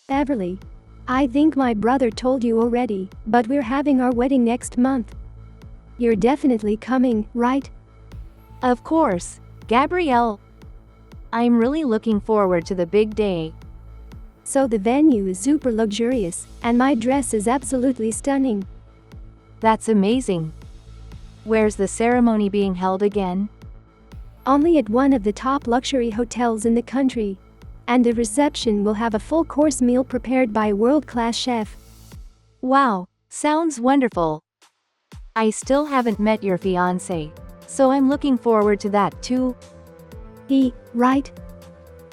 Beverly. I think my brother told you already, but we're having our wedding next month. You're definitely coming, right? Of course, Gabrielle. I'm really looking forward to the big day. So the venue is super luxurious, and my dress is absolutely stunning. That's amazing. Where's the ceremony being held again? Only at one of the top luxury hotels in the country. And the reception will have a full-course meal prepared by a world-class chef. Wow, sounds wonderful. I still haven't met your fiancé, so I'm looking forward to that too. Right?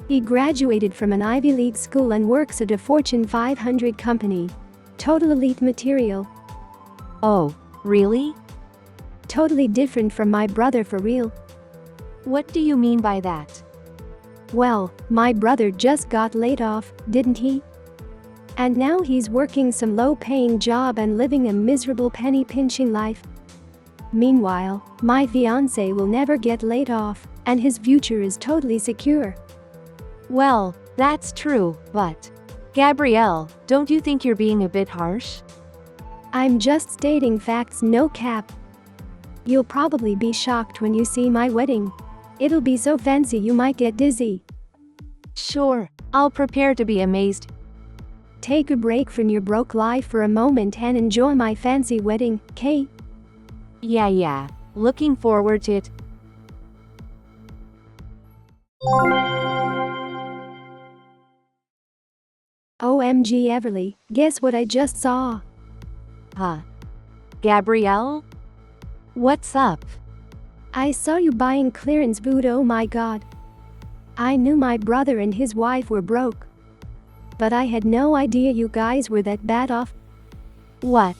He graduated from an Ivy League school and works at a Fortune 500 company. Total elite material. Oh, really? Totally different from my brother for real. What do you mean by that? Well, my brother just got laid off, didn't he? And now he's working some low-paying job and living a miserable penny-pinching life. Meanwhile, my fiancé will never get laid off, and his future is totally secure. Well, that's true, but Gabrielle, don't you think you're being a bit harsh? I'm just stating facts, no cap. You'll probably be shocked when you see my wedding. It'll be so fancy you might get dizzy. Sure, I'll prepare to be amazed. Take a break from your broke life for a moment and enjoy my fancy wedding, Kay? Yeah, looking forward to it. OMG Everly, guess what I just saw? Huh? Gabrielle? What's up? I saw you buying clearance food, oh my god. I knew my brother and his wife were broke. But I had no idea you guys were that bad off. What?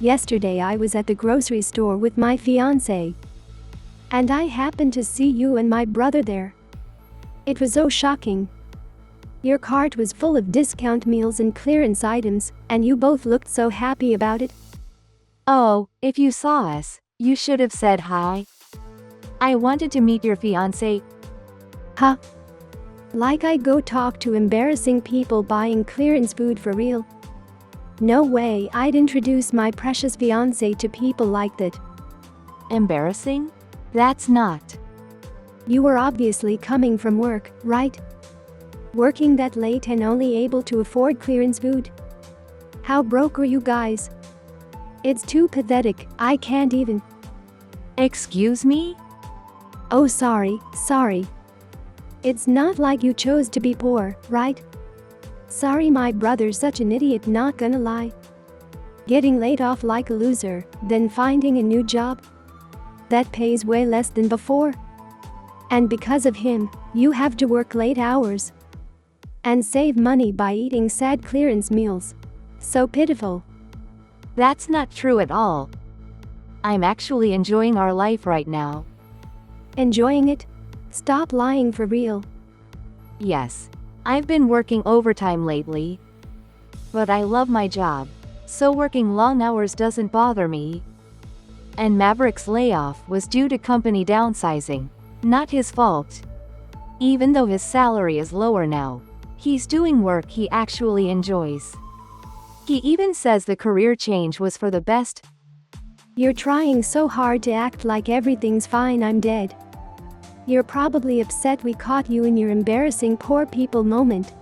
Yesterday I was at the grocery store with my fiancé. And I happened to see you and my brother there. It was so shocking. Your cart was full of discount meals and clearance items, and you both looked so happy about it. Oh, if you saw us, you should have said hi. I wanted to meet your fiancé. Huh? Like I go talk to embarrassing people buying clearance food for real? No way I'd introduce my precious fiancé to people like that. Embarrassing? That's not. You were obviously coming from work, right? Working that late and only able to afford clearance food? How broke are you guys? It's too pathetic, I can't even. Excuse me? Oh sorry. It's not like you chose to be poor, right? Sorry, my brother's such an idiot, not gonna lie. Getting laid off like a loser, then finding a new job that pays way less than before. And because of him, you have to work late hours and save money by eating sad clearance meals. So pitiful. That's not true at all. I'm actually enjoying our life right now. Enjoying it? Stop lying for real. Yes, I've been working overtime lately. But I love my job, so working long hours doesn't bother me. And Maverick's layoff was due to company downsizing, not his fault. Even though his salary is lower now, he's doing work he actually enjoys. He even says the career change was for the best. You're trying so hard to act like everything's fine. I'm dead. You're probably upset we caught you in your embarrassing poor people moment.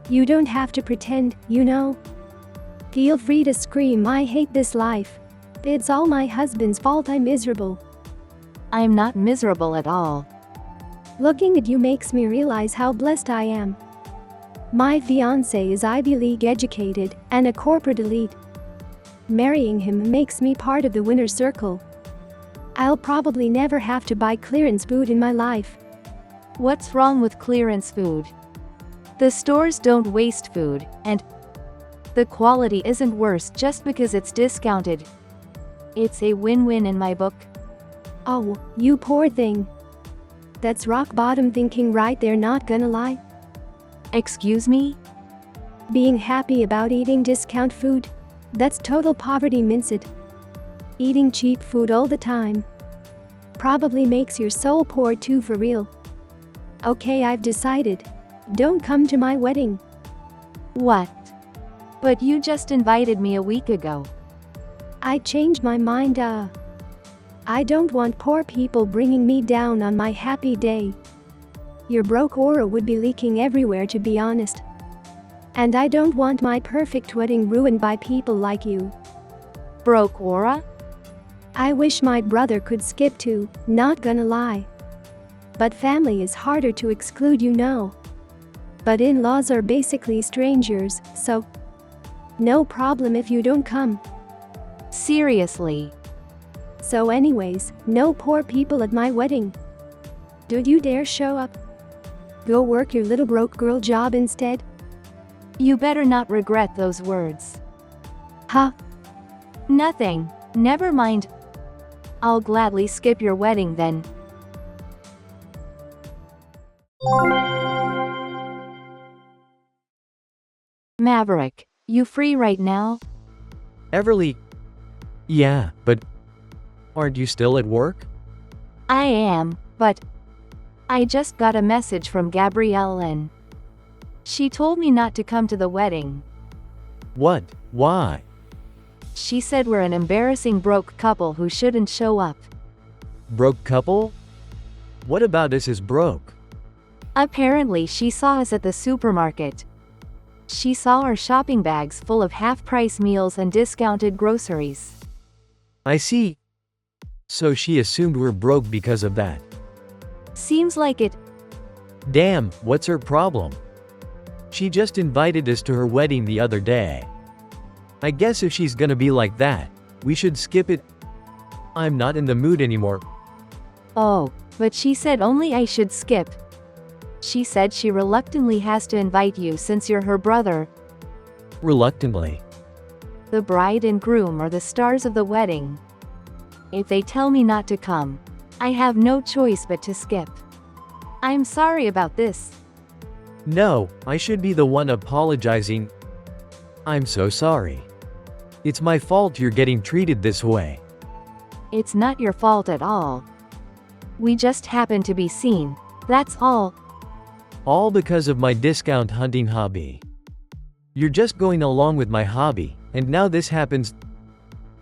You don't have to pretend, you know. Feel free to scream, I hate this life. It's all my husband's fault, I'm miserable. I'm not miserable at all. Looking at you makes me realize how blessed I am. My fiancé is Ivy League educated and a corporate elite. Marrying him makes me part of the winner's circle. I'll probably never have to buy clearance food in my life. What's wrong with clearance food? The stores don't waste food, and the quality isn't worse just because it's discounted. It's a win-win in my book. Oh, you poor thing. That's rock bottom thinking right there, not gonna lie. Excuse me? Being happy about eating discount food? That's total poverty, mince it. Eating cheap food all the time probably makes your soul poor too, for real. Okay, I've decided. Don't come to my wedding. What? But you just invited me a week ago. I changed my mind. I don't want poor people bringing me down on my happy day. Your broke aura would be leaking everywhere, to be honest. And I don't want my perfect wedding ruined by people like you. Broke aura? I wish my brother could skip too, not gonna lie. But family is harder to exclude, you know. But in-laws are basically strangers, so no problem if you don't come. Seriously. So anyways, no poor people at my wedding. Don't you dare show up. Go work your little broke girl job instead. You better not regret those words. Huh? Nothing. Never mind. I'll gladly skip your wedding then. Maverick, you free right now? Everly. Yeah, but aren't you still at work? I am, but I just got a message from Gabrielle and she told me not to come to the wedding. What? Why? She said we're an embarrassing broke couple who shouldn't show up. Broke couple? What about us is broke? Apparently she saw us at the supermarket. She saw our shopping bags full of half-price meals and discounted groceries. I see. So she assumed we're broke because of that. Seems like it. Damn, what's her problem? She just invited us to her wedding the other day. I guess if she's gonna be like that, we should skip it. I'm not in the mood anymore. Oh, but she said only I should skip. She said she reluctantly has to invite you since you're her brother. Reluctantly. The bride and groom are the stars of the wedding. If they tell me not to come, I have no choice but to skip. I'm sorry about this. No, I should be the one apologizing. I'm so sorry. It's my fault you're getting treated this way. It's not your fault at all. We just happen to be seen, that's all. All because of my discount hunting hobby. You're just going along with my hobby, and now this happens.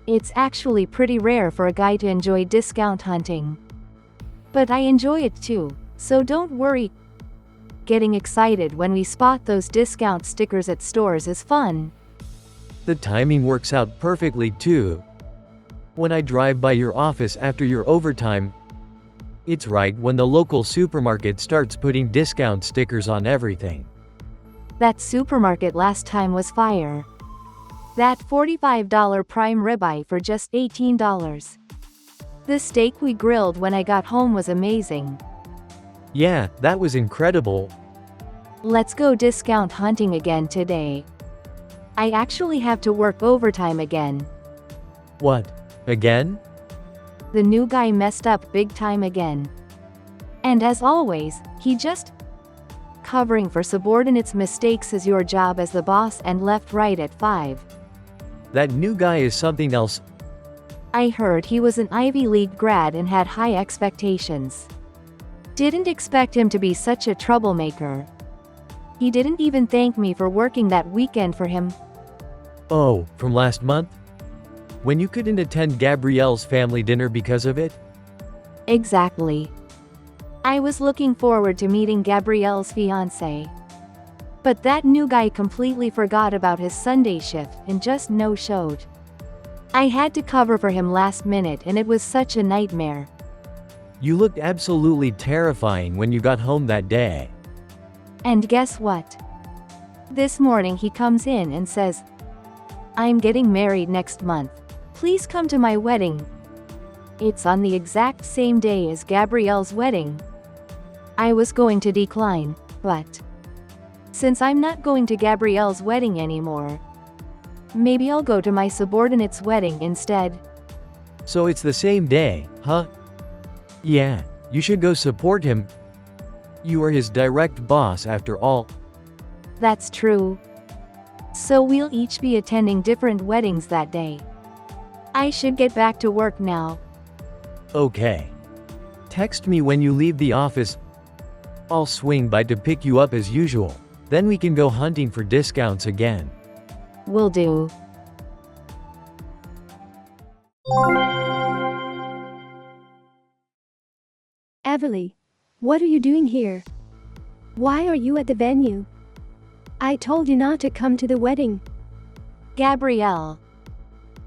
It's actually pretty rare for a guy to enjoy discount hunting. But I enjoy it too, so don't worry. Getting excited when we spot those discount stickers at stores is fun. The timing works out perfectly too. When I drive by your office after your overtime, it's right when the local supermarket starts putting discount stickers on everything. That supermarket last time was fire. That $45 prime ribeye for just $18. The steak we grilled when I got home was amazing. Yeah, that was incredible. Let's go discount hunting again today. I actually have to work overtime again. What? Again? The new guy messed up big time again. And as always, he just covering for subordinates' mistakes is your job as the boss and left right at 5. That new guy is something else. I heard he was an Ivy League grad and had high expectations. Didn't expect him to be such a troublemaker. He didn't even thank me for working that weekend for him. Oh, from last month? When you couldn't attend Gabrielle's family dinner because of it? Exactly. I was looking forward to meeting Gabrielle's fiancé. But that new guy completely forgot about his Sunday shift and just no-showed. I had to cover for him last minute and it was such a nightmare. You looked absolutely terrifying when you got home that day. And guess what? This morning he comes in and says, "I'm getting married next month. Please come to my wedding." It's on the exact same day as Gabrielle's wedding. I was going to decline, but since I'm not going to Gabrielle's wedding anymore, maybe I'll go to my subordinate's wedding instead. So it's the same day, huh? Yeah, you should go support him. You are his direct boss after all. That's true. So we'll each be attending different weddings that day. I should get back to work now. Okay. Text me when you leave the office. I'll swing by to pick you up as usual. Then we can go hunting for discounts again. Will do. Everly, what are you doing here? Why are you at the venue? I told you not to come to the wedding. Gabrielle.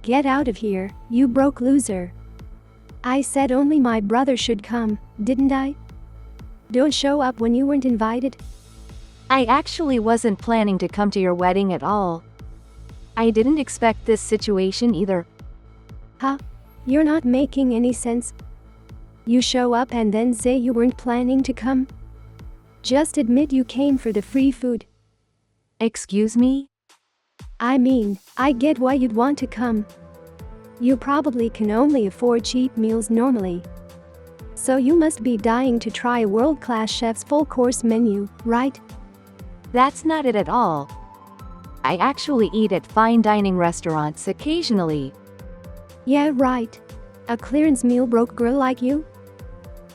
Get out of here, you broke loser. I said only my brother should come, didn't I? Don't show up when you weren't invited. I actually wasn't planning to come to your wedding at all. I didn't expect this situation either. Huh? You're not making any sense. You show up and then say you weren't planning to come? Just admit you came for the free food. Excuse me? I mean, I get why you'd want to come. You probably can only afford cheap meals normally. So you must be dying to try a world-class chef's full-course menu, right? That's not it at all. I actually eat at fine dining restaurants occasionally. Yeah, right. A clearance meal broke girl like you?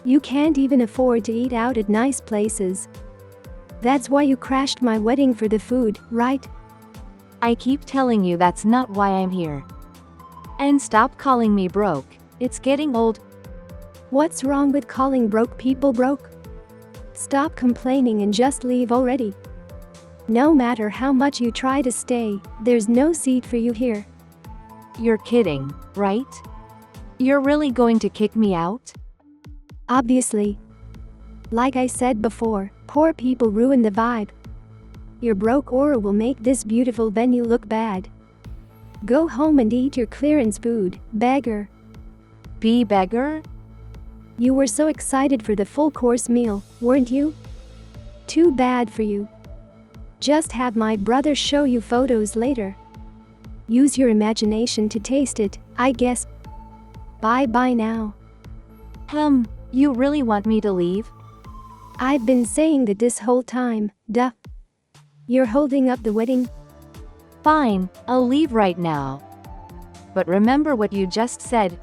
You can't even afford to eat out at nice places. That's why you crashed my wedding for the food, right? I keep telling you that's not why I'm here. And stop calling me broke. It's getting old. What's wrong with calling broke people broke? Stop complaining and just leave already. No matter how much you try to stay, there's no seat for you here. You're kidding, right? You're really going to kick me out? Obviously. Like I said before, poor people ruin the vibe. Your broke aura will make this beautiful venue look bad. Go home and eat your clearance food, beggar. Be beggar? You were so excited for the full-course meal, weren't you? Too bad for you. Just have my brother show you photos later. Use your imagination to taste it, I guess. Bye-bye now. You really want me to leave? I've been saying that this whole time, duh. You're holding up the wedding? Fine, I'll leave right now. But remember what you just said.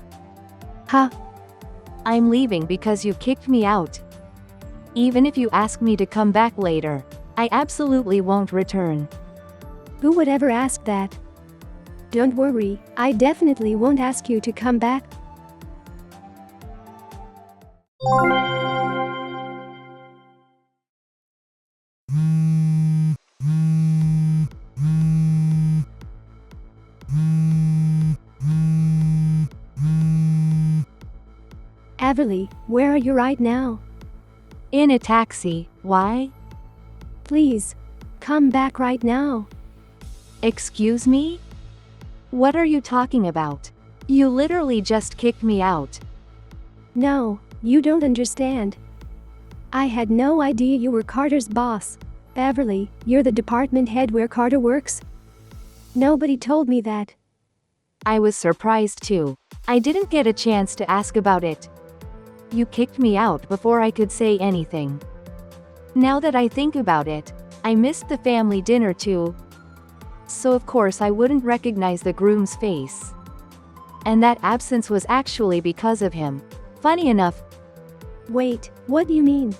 Huh? I'm leaving because you kicked me out. Even if you ask me to come back later, I absolutely won't return. Who would ever ask that? Don't worry, I definitely won't ask you to come back. Everly, where are you right now? In a taxi. Why? Please, come back right now. Excuse me? What are you talking about? You literally just kicked me out. No, you don't understand. I had no idea you were Carter's boss. Everly, you're the department head where Carter works? Nobody told me that. I was surprised too. I didn't get a chance to ask about it. You kicked me out before I could say anything. Now that I think about it, I missed the family dinner too. So of course I wouldn't recognize the groom's face. And that absence was actually because of him. Funny enough. Wait, what do you mean?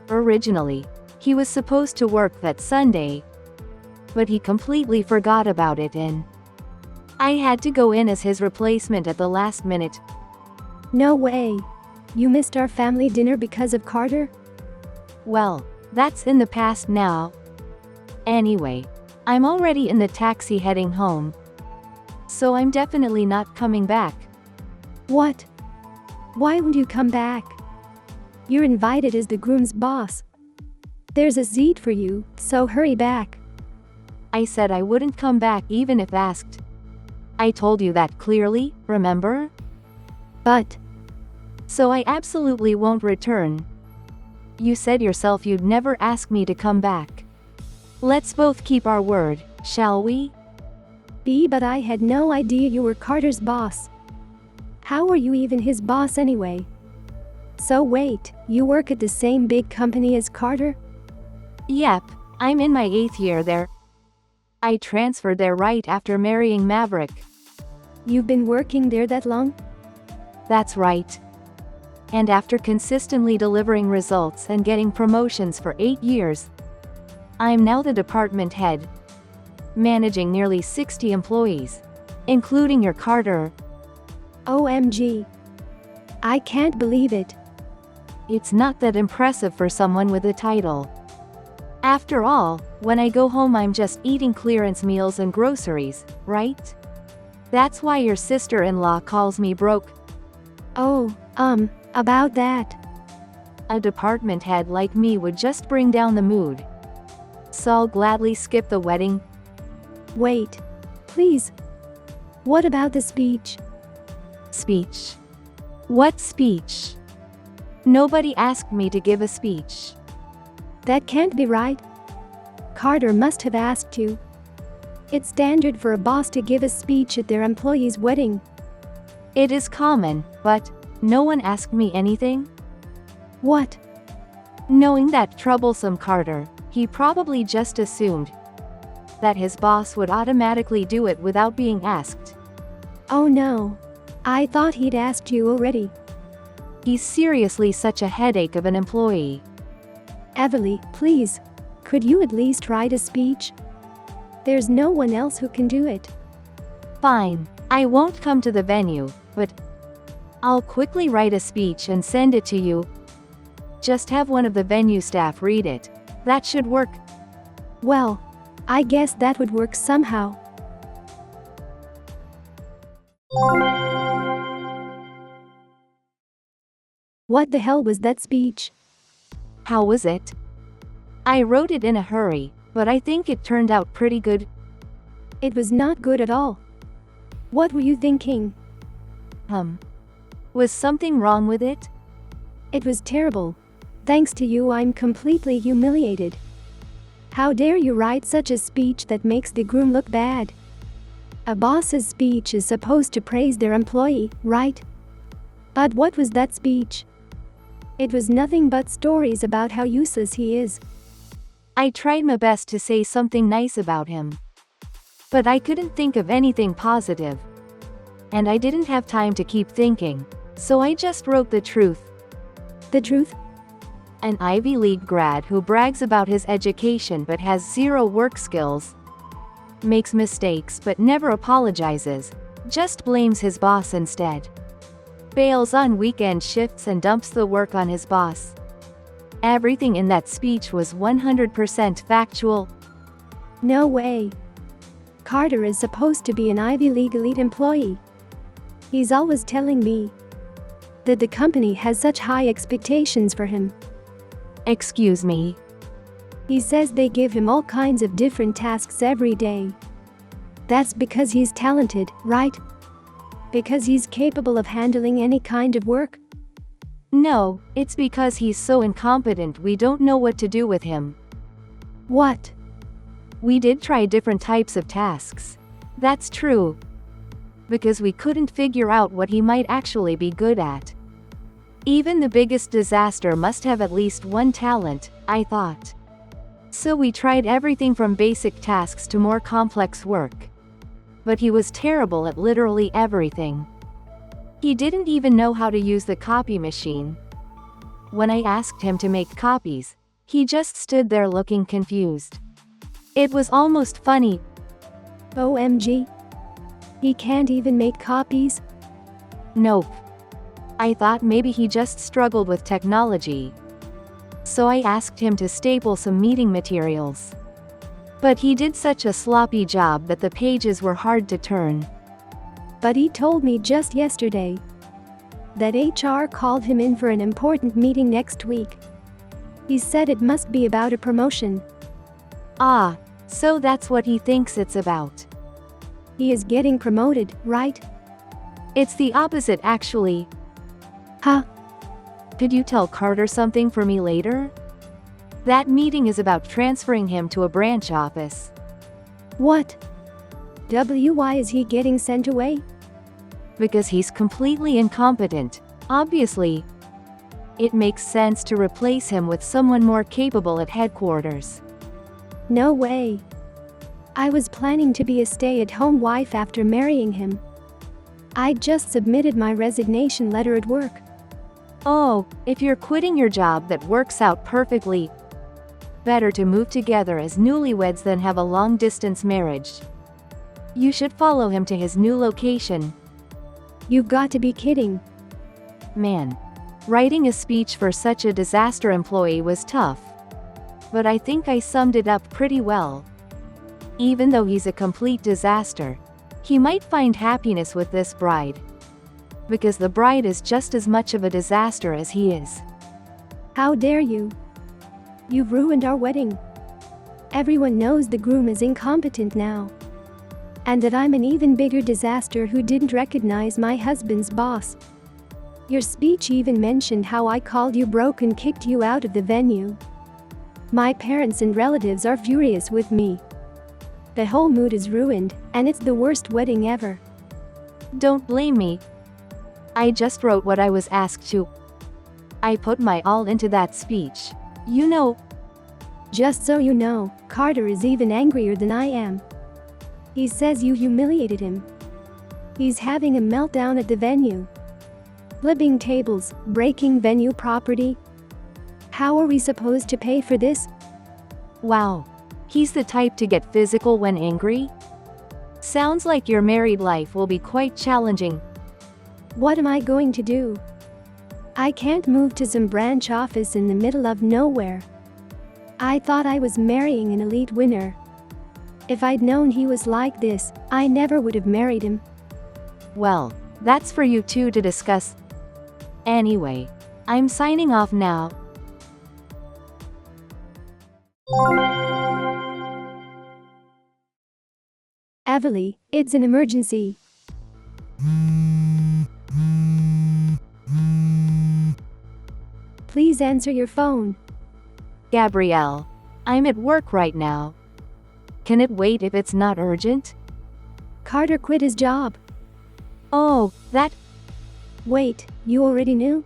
Originally, he was supposed to work that Sunday. But he completely forgot about it and I had to go in as his replacement at the last minute. No way. You missed our family dinner because of Carter? Well, that's in the past now. Anyway, I'm already in the taxi heading home. So I'm definitely not coming back. What? Why won't you come back? You're invited as the groom's boss. There's a seat for you, so hurry back. I said I wouldn't come back even if asked. I told you that clearly, remember? But so I absolutely won't return. You said yourself you'd never ask me to come back. Let's both keep our word, shall we? But I had no idea you were Carter's boss. How are you even his boss anyway? So wait, you work at the same big company as Carter? Yep, I'm in my 8th year there. I transferred there right after marrying Maverick. You've been working there that long? That's right. And after consistently delivering results and getting promotions for 8 years, I'm now the department head, managing nearly 60 employees, including your Carter. OMG. I can't believe it. It's not that impressive for someone with a title. After all, when I go home I'm just eating clearance meals and groceries, right? That's why your sister-in-law calls me broke. Oh, about that. A department head like me would just bring down the mood. So I'll gladly skip the wedding. Wait. Please. What about the speech? Speech? What speech? Nobody asked me to give a speech. That can't be right. Carter must have asked you. It's standard for a boss to give a speech at their employee's wedding. It is common, but no one asked me anything. What? Knowing that troublesome Carter, he probably just assumed that his boss would automatically do it without being asked. Oh no. I thought he'd asked you already. He's seriously such a headache of an employee. Everly, please. Could you at least write a speech? There's no one else who can do it. Fine. I won't come to the venue, but I'll quickly write a speech and send it to you. Just have one of the venue staff read it. That should work. Well, I guess that would work somehow. What the hell was that speech? How was it? I wrote it in a hurry, but I think it turned out pretty good. It was not good at all. What were you thinking? Was something wrong with it? It was terrible. Thanks to you, I'm completely humiliated. How dare you write such a speech that makes the groom look bad? A boss's speech is supposed to praise their employee, right? But what was that speech? It was nothing but stories about how useless he is. I tried my best to say something nice about him, but I couldn't think of anything positive. And I didn't have time to keep thinking, so I just wrote the truth. The truth? An Ivy League grad who brags about his education but has zero work skills, makes mistakes but never apologizes, just blames his boss instead, bails on weekend shifts and dumps the work on his boss. Everything in that speech was 100% factual. No way. Carter is supposed to be an Ivy League elite employee. He's always telling me that the company has such high expectations for him. Excuse me? He says they give him all kinds of different tasks every day. That's because he's talented, right? Because he's capable of handling any kind of work? No, it's because he's so incompetent we don't know what to do with him. What? We did try different types of tasks. That's true. Because we couldn't figure out what he might actually be good at. Even the biggest disaster must have at least one talent, I thought. So we tried everything from basic tasks to more complex work. But he was terrible at literally everything. He didn't even know how to use the copy machine. When I asked him to make copies, he just stood there looking confused. It was almost funny. OMG. He can't even make copies? Nope. I thought maybe he just struggled with technology. So I asked him to staple some meeting materials. But he did such a sloppy job that the pages were hard to turn. But he told me just yesterday that HR called him in for an important meeting next week. He said it must be about a promotion. Ah, so that's what he thinks it's about. He is getting promoted, right? It's the opposite actually. Huh? Could you tell Carter something for me later? That meeting is about transferring him to a branch office. What? Why is he getting sent away? Because he's completely incompetent, obviously. It makes sense to replace him with someone more capable at headquarters. No way. I was planning to be a stay-at-home wife after marrying him. I just submitted my resignation letter at work. Oh, if you're quitting your job that works out perfectly. better to move together as newlyweds than have a long-distance marriage. You should follow him to his new location. You've got to be kidding. Man. Writing a speech for such a disaster employee was tough. But I think I summed it up pretty well. Even though he's a complete disaster, he might find happiness with this bride. Because the bride is just as much of a disaster as he is. How dare you? You've ruined our wedding. Everyone knows the groom is incompetent now. And that I'm an even bigger disaster who didn't recognize my husband's boss. Your speech even mentioned how I called you broke and kicked you out of the venue. My parents and relatives are furious with me. The whole mood is ruined, and it's the worst wedding ever. Don't blame me. I just wrote what I was asked to. I put my all into that speech. You know. Just so you know, Carter is even angrier than I am. He says you humiliated him. He's having a meltdown at the venue. Flipping tables, breaking venue property. How are we supposed to pay for this? Wow. He's the type to get physical when angry? Sounds like your married life will be quite challenging. What am I going to do? I can't move to some branch office in the middle of nowhere. I thought I was marrying an elite winner. If I'd known he was like this, I never would have married him. Well, that's for you two to discuss. Anyway, I'm signing off now. Everly, it's an emergency. Please answer your phone. Gabrielle, I'm at work right now. Can it wait if it's not urgent? Carter quit his job. Oh, that. Wait, you already knew?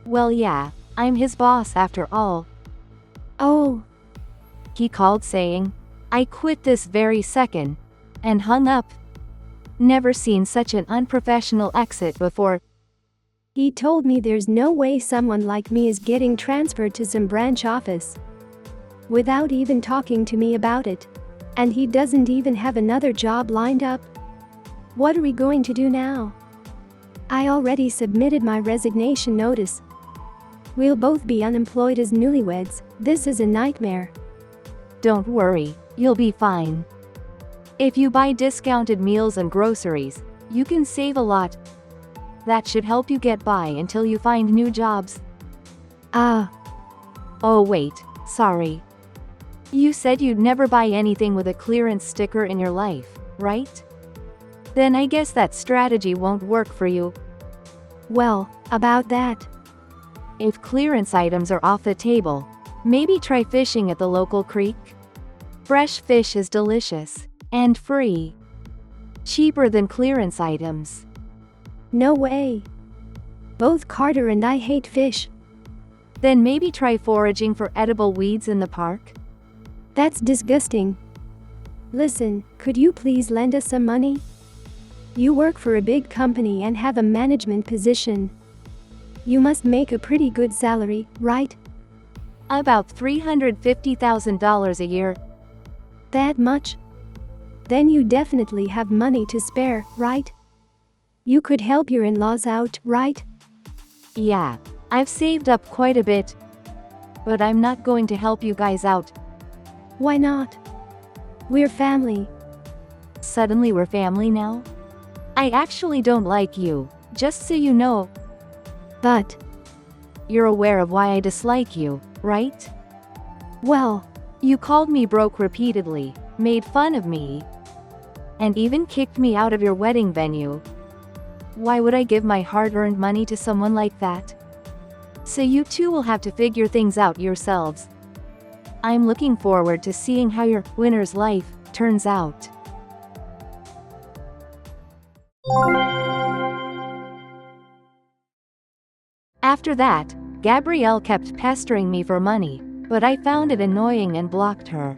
Well, yeah, I'm his boss after all. Oh. He called saying, I quit this very second, and hung up. Never seen such an unprofessional exit before. He told me there's no way someone like me is getting transferred to some branch office. Without even talking to me about it. And he doesn't even have another job lined up. What are we going to do now? I already submitted my resignation notice. We'll both be unemployed as newlyweds. This is a nightmare. Don't worry, you'll be fine. If you buy discounted meals and groceries, you can save a lot. That should help you get by until you find new jobs. Ah. Oh wait, sorry. You said you'd never buy anything with a clearance sticker in your life, right? Then I guess that strategy won't work for you. Well, about that. If clearance items are off the table, maybe try fishing at the local creek. Fresh fish is delicious, and free. Cheaper than clearance items. No way. Both Carter and I hate fish. Then maybe try foraging for edible weeds in the park. That's disgusting. Listen, could you please lend us some money? You work for a big company and have a management position. You must make a pretty good salary, right? About $350,000 a year. That much? Then you definitely have money to spare, right? You could help your in-laws out, right? Yeah, I've saved up quite a bit. But I'm not going to help you guys out. Why not? We're family. Suddenly we're family now? I actually don't like you, just so you know. But you're aware of why I dislike you, right? Well, you called me broke repeatedly, made fun of me, and even kicked me out of your wedding venue. Why would I give my hard-earned money to someone like that? So you two will have to figure things out yourselves. I'm looking forward to seeing how your winner's life turns out. After that, Gabrielle kept pestering me for money, but I found it annoying and blocked her.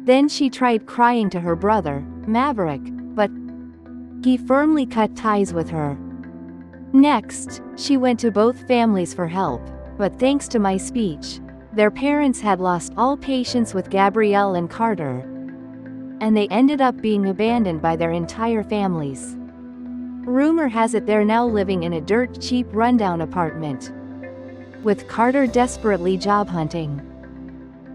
Then she tried crying to her brother, Maverick, but he firmly cut ties with her. Next, she went to both families for help, but thanks to my speech, Their parents had lost all patience with Gabrielle and Carter, and they ended up being abandoned by their entire families. Rumor has it they're now living in a dirt-cheap rundown apartment, with Carter desperately job hunting.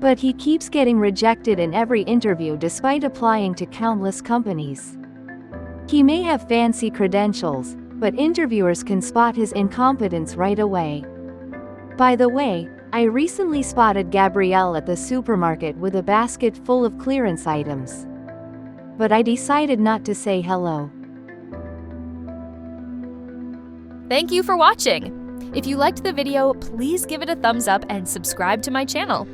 But he keeps getting rejected in every interview despite applying to countless companies. He may have fancy credentials, but interviewers can spot his incompetence right away. By the way, I recently spotted Gabrielle at the supermarket with a basket full of clearance items, but I decided not to say hello. Thank you for watching! If you liked the video, please give it a thumbs up and subscribe to my channel.